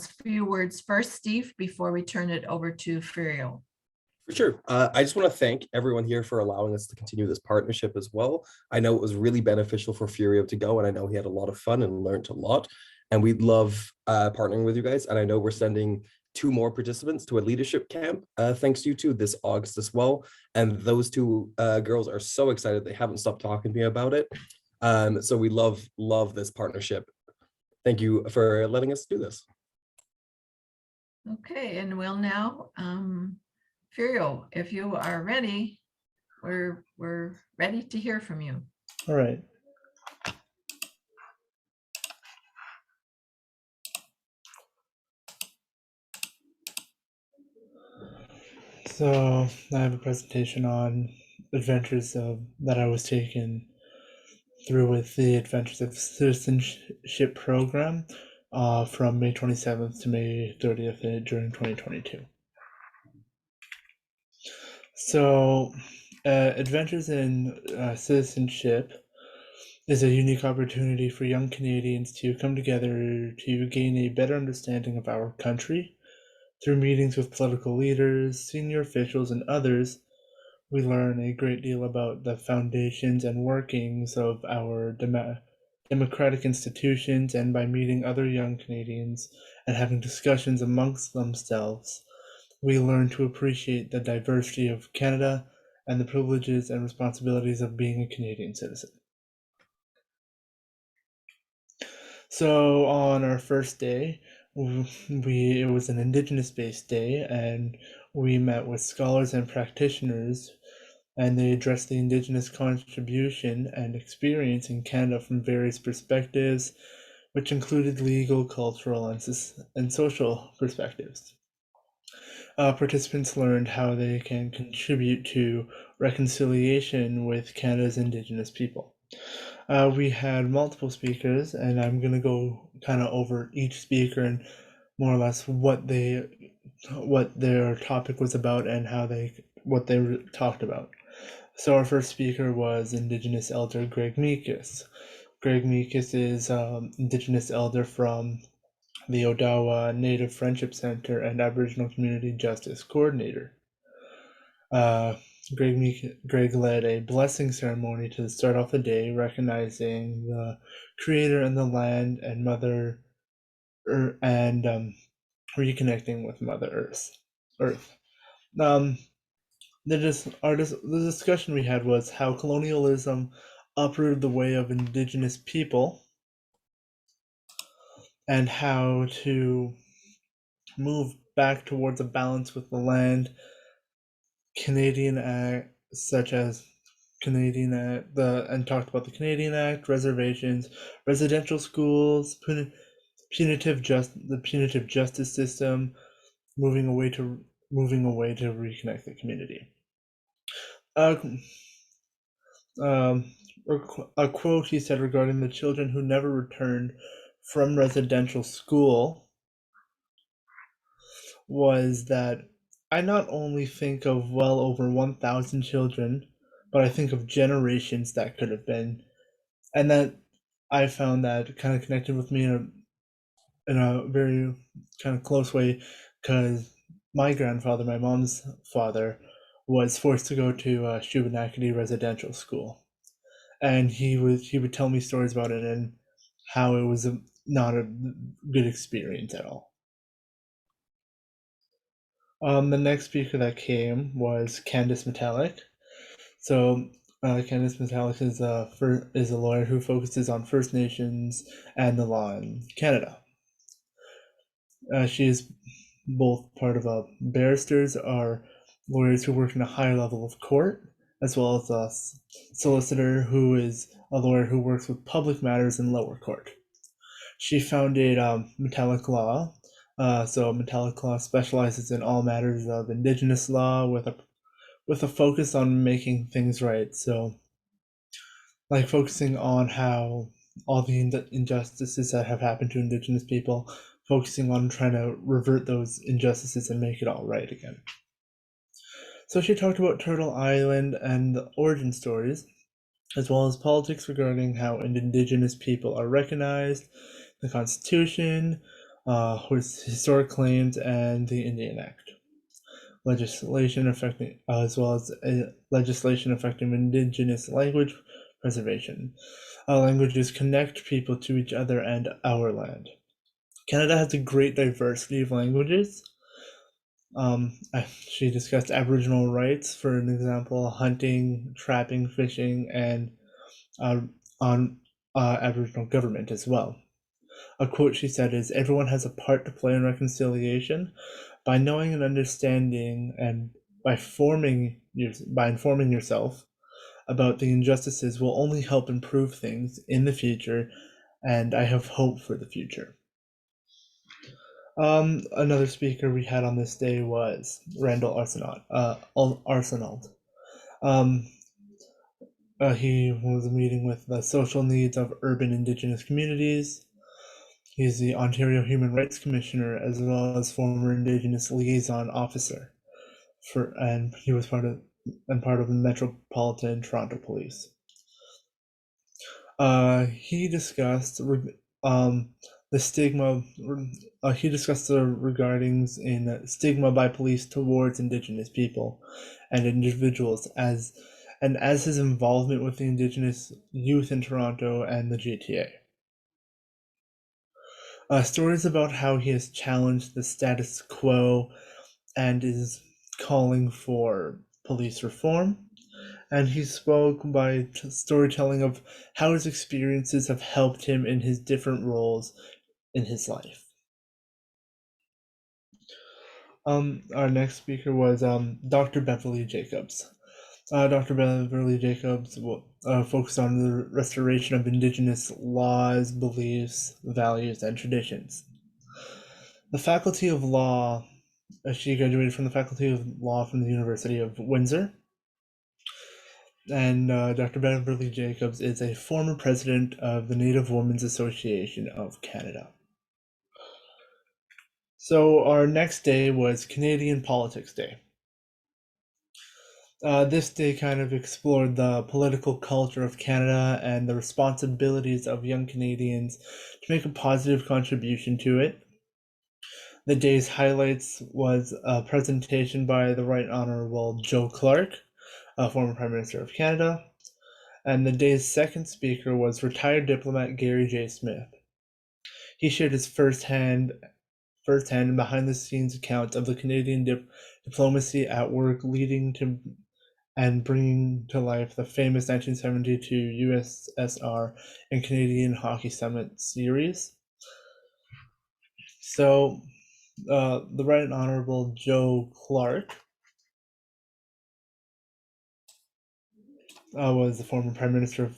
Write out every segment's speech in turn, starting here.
a few words first, Steve, before we turn it over to Furrio. For sure. I just want to thank everyone here for allowing us to continue this partnership as well. I know it was really beneficial for Furrio to go, and I know he had a lot of fun and learned a lot. And we'd love partnering with you guys. And I know we're sending 2 more participants to a leadership camp, thanks to you two, this August as well. And those 2 girls are so excited. They haven't stopped talking to me about it. So we love this partnership. Thank you for letting us do this. Okay, and we'll now, Furrio, if you are ready, we're ready to hear from you. All right. So I have a presentation on adventures that I was taken through with the Adventures of Citizenship program from May 27th to May 30th during 2022. So Adventures in Citizenship is a unique opportunity for young Canadians to come together to gain a better understanding of our country. Through meetings with political leaders, senior officials, and others, we learn a great deal about the foundations and workings of our democratic institutions, and by meeting other young Canadians and having discussions amongst themselves, we learn to appreciate the diversity of Canada and the privileges and responsibilities of being a Canadian citizen. So on our first day, it was an Indigenous-based day, and we met with scholars and practitioners, and they addressed the Indigenous contribution and experience in Canada from various perspectives, which included legal, cultural, and social perspectives. Participants learned how they can contribute to reconciliation with Canada's Indigenous people. We had multiple speakers, and I'm going to go kind of over each speaker and more or less what their topic was about and what they talked about. So our first speaker was Indigenous Elder Greg Meekus. Greg Meekus is Indigenous Elder from the Odawa Native Friendship Center and Aboriginal Community Justice Coordinator. Greg led a blessing ceremony to start off the day, recognizing the Creator and the land and Mother Earth, and reconnecting with Mother Earth. The discussion we had was how colonialism uprooted the way of Indigenous people and how to move back towards a balance with the land. Canadian Act, such as Canadian Act, and talked about the Canadian Act, reservations, residential schools, the punitive justice system, moving away to reconnect the community. A quote he said regarding the children who never returned from residential school was that I not only think of well over 1,000 children, but I think of generations that could have been, and that I found that kind of connected with me in a very kind of close way, because my grandfather, my mom's father, was forced to go to Shubenacadie residential school, and he would tell me stories about it and how it was not a good experience at all. The next speaker that came was Candice Metallic. So Candice Metallic is a lawyer who focuses on First Nations and the law in Canada. She is both part of barristers, are lawyers who work in a higher level of court, as well as a solicitor who is a lawyer who works with public matters in lower court. She founded Metallic Law. So Metallic Law specializes in all matters of Indigenous law with a focus on making things right. So, like focusing on how all the injustices that have happened to Indigenous people, focusing on trying to revert those injustices and make it all right again. So she talked about Turtle Island and the origin stories, as well as politics regarding how Indigenous people are recognized, the Constitution, historic claims, and the Indian Act. Legislation affecting, as well as legislation affecting indigenous language preservation. Languages connect people to each other and our land. Canada has a great diversity of languages. She discussed Aboriginal rights, for an example, hunting, trapping, fishing, and on Aboriginal government as well. A quote she said is, "Everyone has a part to play in reconciliation. By knowing and understanding, and by informing yourself about the injustices will only help improve things in the future, and I have hope for the future." Another speaker we had on this day was Randall Arsenault. He was meeting with the social needs of urban Indigenous communities. He's the Ontario Human Rights Commissioner, as well as former Indigenous liaison officer, and he was part of the Metropolitan Toronto Police. He discussed the stigma. He discussed the regardings in stigma by police towards Indigenous people and individuals, as his involvement with the Indigenous youth in Toronto and the GTA. Stories about how he has challenged the status quo and is calling for police reform. And he spoke by storytelling of how his experiences have helped him in his different roles in his life. Our next speaker was Dr. Beverly Jacobs. Dr. Beverly Jacobs focused on the restoration of Indigenous laws, beliefs, values, and traditions. The Faculty of Law, she graduated from the Faculty of Law from the University of Windsor. And Dr. Beverly Jacobs is a former president of the Native Women's Association of Canada. So our next day was Canadian Politics Day. This day kind of explored the political culture of Canada and the responsibilities of young Canadians to make a positive contribution to it. The day's highlights was a presentation by the Right Honourable Joe Clark, former Prime Minister of Canada, and the day's second speaker was retired diplomat Gary J. Smith. He shared his first-hand and behind-the-scenes accounts of the Canadian diplomacy at work, leading to and bringing to life the famous 1972 USSR and Canadian Hockey Summit series. So, the Right Honourable Joe Clark was the former Prime Minister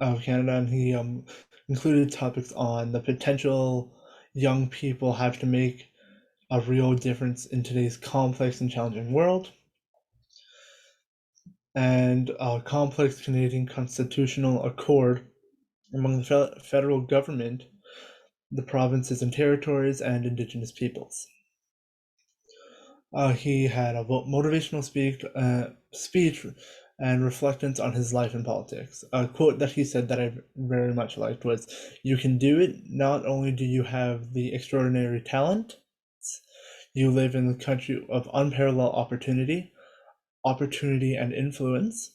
of Canada, and he included topics on the potential young people have to make a real difference in today's complex and challenging world, and a complex Canadian constitutional accord among the federal government, the provinces and territories, and Indigenous peoples. He had a motivational speech and reflections on his life in politics. A quote that he said that I very much liked was, "You can do it. Not only do you have the extraordinary talent, you live in the country of unparalleled opportunity and influence.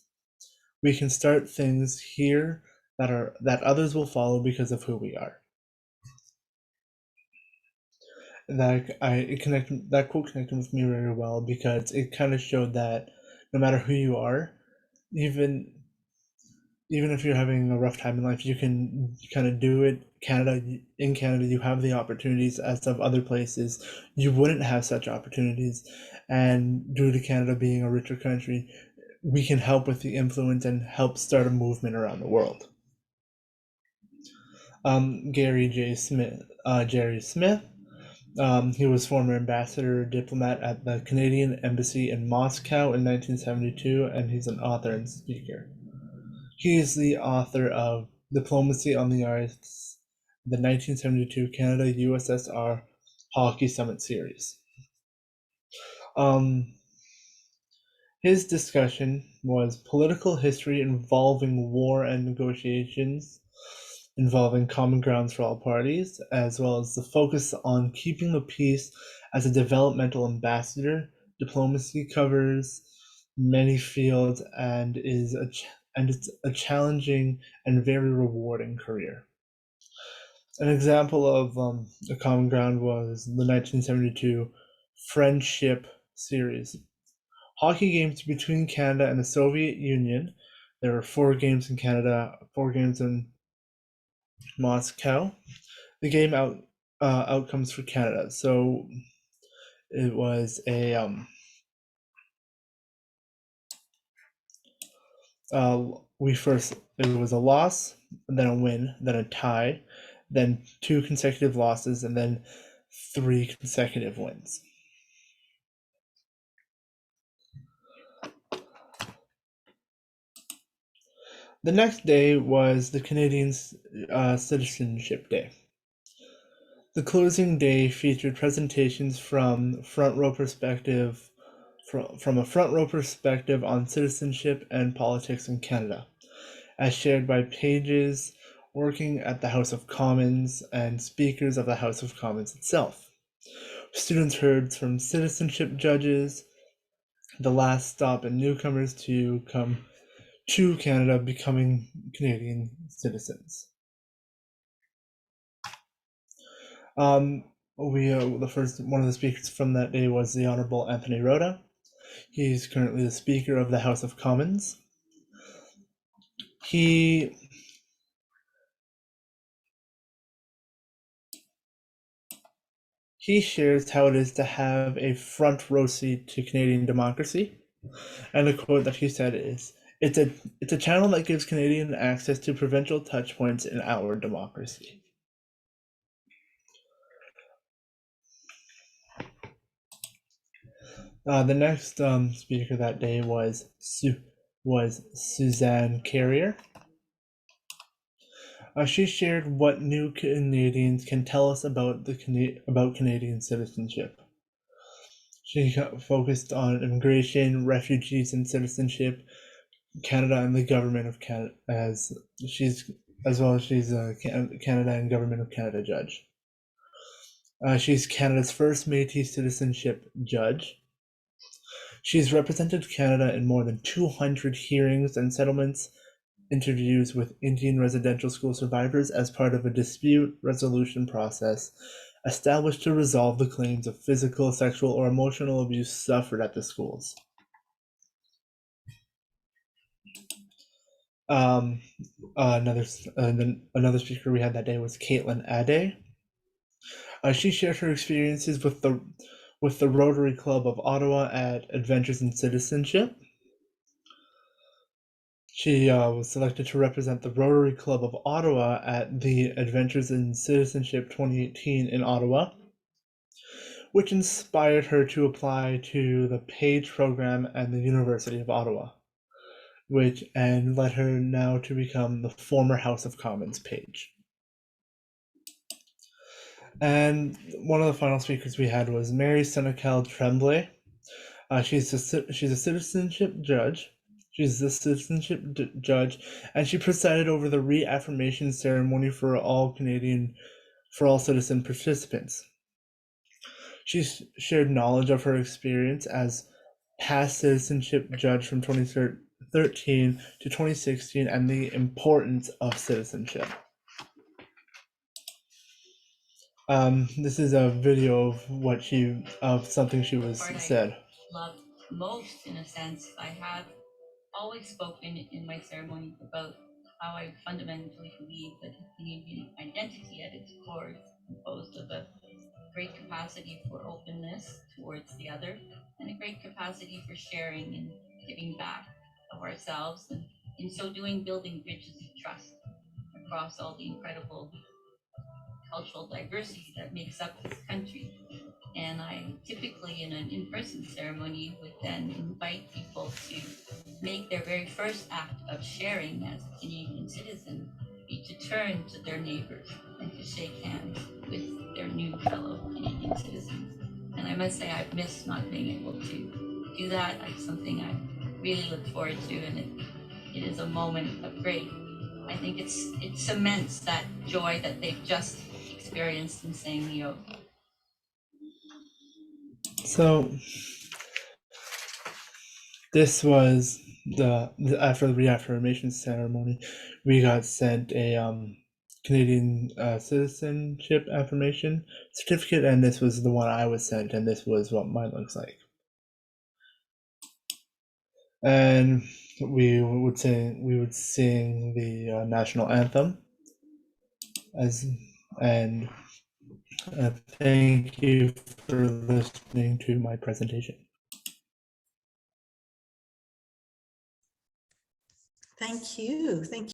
We can start things here that others will follow because of who we are." That quote connected with me very well because it kind of showed that no matter who you are, even if you're having a rough time in life, you can kind of do it. In Canada, you have the opportunities as of other places. You wouldn't have such opportunities, and due to Canada being a richer country, we can help with the influence and help start a movement around the world. Jerry Smith. He was former ambassador diplomat at the Canadian Embassy in Moscow in 1972, and he's an author and speaker. He is the author of Diplomacy on the Ice, the 1972 Canada-USSR Hockey Summit series. His discussion was political history involving war and negotiations, involving common grounds for all parties, as well as the focus on keeping the peace as a developmental ambassador. Diplomacy covers many fields and it's a challenging and very rewarding career. An example of a common ground was the 1972 Friendship Series. Hockey games between Canada and the Soviet Union. There were 4 games in Canada, 4 games in Moscow. The game outcomes for Canada. So it was a it was a loss, then a win, then a tie, then 2 consecutive losses, and then 3 consecutive wins. The next day was the Canadian Citizenship Day. The closing day featured presentations from a front row perspective on citizenship and politics in Canada, as shared by pages working at the House of Commons and speakers of the House of Commons itself. Students heard from citizenship judges, the last stop and newcomers to come to Canada becoming Canadian citizens. One of the speakers from that day was the Honorable Anthony Rota. He's currently the Speaker of the House of Commons. He shares how it is to have a front row seat to Canadian democracy. And the quote that he said is, it's a channel that gives Canadian access to provincial touchpoints in our democracy. The next speaker that day was Suzanne Carrier. She shared what new Canadians can tell us about Canadian citizenship. She focused on immigration, refugees, and citizenship, Canada, and the government of Canada, she's a Canada and Government of Canada judge. She's Canada's first Métis citizenship judge. She's represented Canada in more than 200 hearings and settlements interviews with Indian residential school survivors as part of a dispute resolution process established to resolve the claims of physical, sexual, or emotional abuse suffered at the schools. Another speaker we had that day was Caitlin Ade. She shared her experiences with the Rotary Club of Ottawa at Adventures in Citizenship. She was selected to represent the Rotary Club of Ottawa at the Adventures in Citizenship 2018 in Ottawa, which inspired her to apply to the PAGE program at the University of Ottawa, and led her now to become the former House of Commons page. And one of the final speakers we had was Mary Senecal Tremblay. She's a citizenship judge. She's the citizenship judge, and she presided over the reaffirmation ceremony for all citizen participants. She shared knowledge of her experience as past citizenship judge from 2013 to 2016 and the importance of citizenship. This is a video of something she said. Loved most, in a sense, I have always spoken in my ceremony about how I fundamentally believe that Canadian identity at its core is composed of a great capacity for openness towards the other and a great capacity for sharing and giving back of ourselves, and in so doing building bridges of trust across all the incredible cultural diversity that makes up this country. And I typically, in an in-person ceremony, would then invite people to make their very first act of sharing as a Canadian citizen be to turn to their neighbors and to shake hands with their new fellow Canadian citizens. And I must say, I've missed not being able to do that. It's something I really look forward to, and it is a moment of great I think it cements that joy that they've just experienced in saying the oath. So this was after the reaffirmation ceremony, we got sent a Canadian citizenship affirmation certificate, and this was the one I was sent, and this was what mine looks like. And we would sing the national anthem and thank you for listening to my presentation. Thank you. Thank you.